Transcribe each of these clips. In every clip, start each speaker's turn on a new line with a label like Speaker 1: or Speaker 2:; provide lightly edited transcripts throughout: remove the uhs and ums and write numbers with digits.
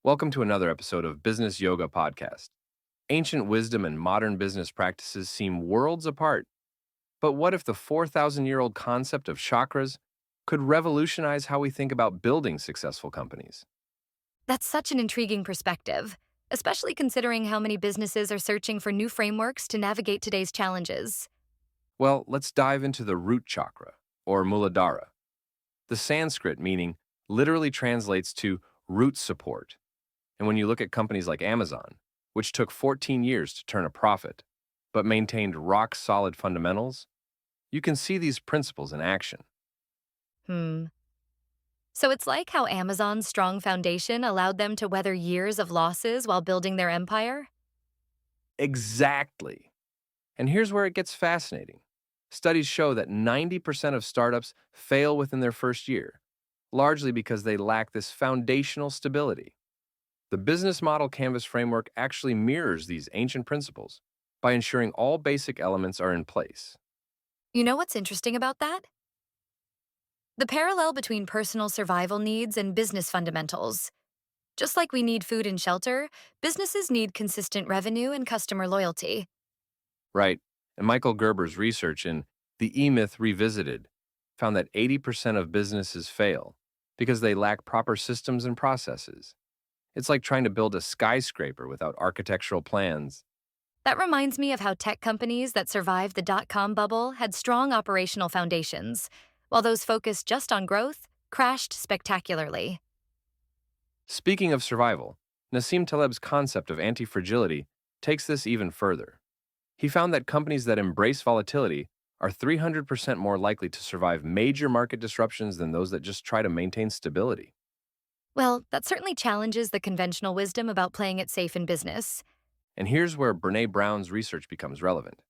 Speaker 1: Welcome to another episode of Business Yoga Podcast. Ancient wisdom and modern business practices seem worlds apart, but what if the 4,000-year-old concept of chakras could revolutionize how we think about building successful companies?
Speaker 2: That's such an intriguing perspective, especially considering how many businesses are searching for new frameworks to navigate today's challenges.
Speaker 1: Well, let's dive into the root chakra, or Muladhara. The Sanskrit meaning literally translates to root support. And when you look at companies like Amazon, which took 14 years to turn a profit, but maintained rock-solid fundamentals, you can see these principles in action.
Speaker 2: Hmm. So it's like how Amazon's strong foundation allowed them to weather years of losses while building their empire?
Speaker 1: Exactly. And here's where it gets fascinating. Studies show that 90% of startups fail within their first year, largely because they lack this foundational stability. The business model canvas framework actually mirrors these ancient principles by ensuring all basic elements are in place.
Speaker 2: You know what's interesting about that? The parallel between personal survival needs and business fundamentals. Just like we need food and shelter, businesses need consistent revenue and customer loyalty.
Speaker 1: Right. And Michael Gerber's research in The E-Myth Revisited found that 80% of businesses fail because they lack proper systems and processes. It's like trying to build a skyscraper without architectural plans.
Speaker 2: That reminds me of how tech companies that survived the dot-com bubble had strong operational foundations, while those focused just on growth crashed spectacularly.
Speaker 1: Speaking of survival, Nassim Taleb's concept of antifragility takes this even further. He found that companies that embrace volatility are 300% more likely to survive major market disruptions than those that just try to maintain stability.
Speaker 2: Well, that certainly challenges the conventional wisdom about playing it safe in business.
Speaker 1: And here's where Brene Brown's research becomes relevant.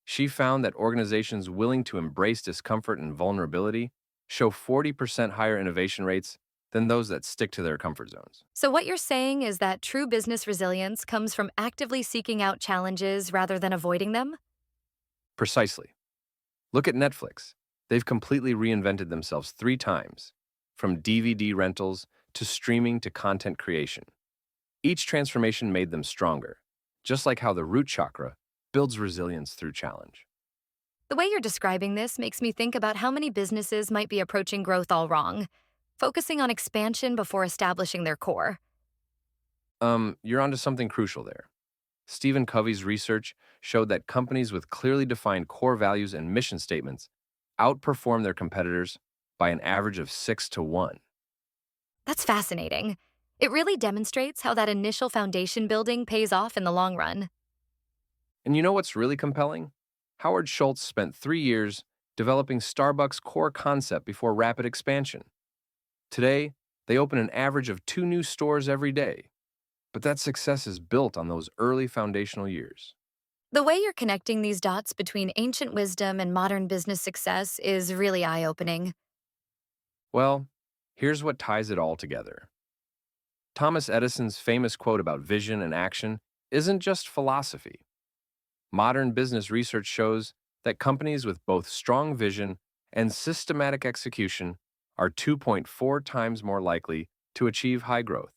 Speaker 1: She found that organizations willing to embrace discomfort and vulnerability show 40% higher innovation rates than those that stick to their comfort zones.
Speaker 2: So, what you're saying is that true business resilience comes from actively seeking out challenges rather than avoiding them?
Speaker 1: Precisely. Look at Netflix. They've completely reinvented themselves 3 times, from DVD rentals to streaming to content creation. Each transformation made them stronger, just like how the root chakra builds resilience through challenge.
Speaker 2: The way you're describing this makes me think about how many businesses might be approaching growth all wrong, focusing on expansion before establishing their core.
Speaker 1: You're onto something crucial there. Stephen Covey's research showed that companies with clearly defined core values and mission statements outperform their competitors by an average of 6 to 1.
Speaker 2: That's fascinating. It really demonstrates how that initial foundation building pays off in the long run.
Speaker 1: And you know what's really compelling? Howard Schultz spent 3 years developing Starbucks' core concept before rapid expansion. Today, they open an average of 2 new stores every day. But that success is built on those early foundational years.
Speaker 2: The way you're connecting these dots between ancient wisdom and modern business success is really eye-opening.
Speaker 1: Well, here's what ties it all together. Thomas Edison's famous quote about vision and action isn't just philosophy. Modern business research shows that companies with both strong vision and systematic execution are 2.4 times more likely to achieve high growth.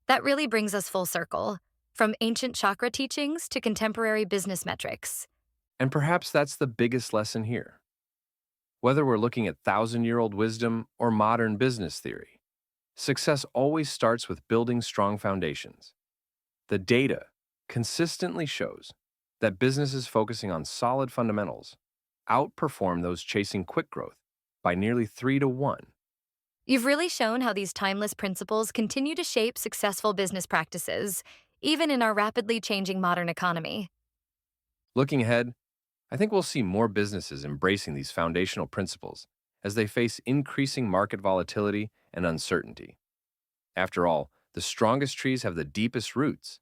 Speaker 2: That really brings us full circle, from ancient chakra teachings to contemporary business metrics.
Speaker 1: And perhaps that's the biggest lesson here. Whether we're looking at thousand-year-old wisdom or modern business theory, success always starts with building strong foundations. The data consistently shows that businesses focusing on solid fundamentals outperform those chasing quick growth by nearly 3 to 1.
Speaker 2: You've really shown how these timeless principles continue to shape successful business practices, even in our rapidly changing modern economy.
Speaker 1: Looking ahead, I think we'll see more businesses embracing these foundational principles as they face increasing market volatility and uncertainty. After all, the strongest trees have the deepest roots,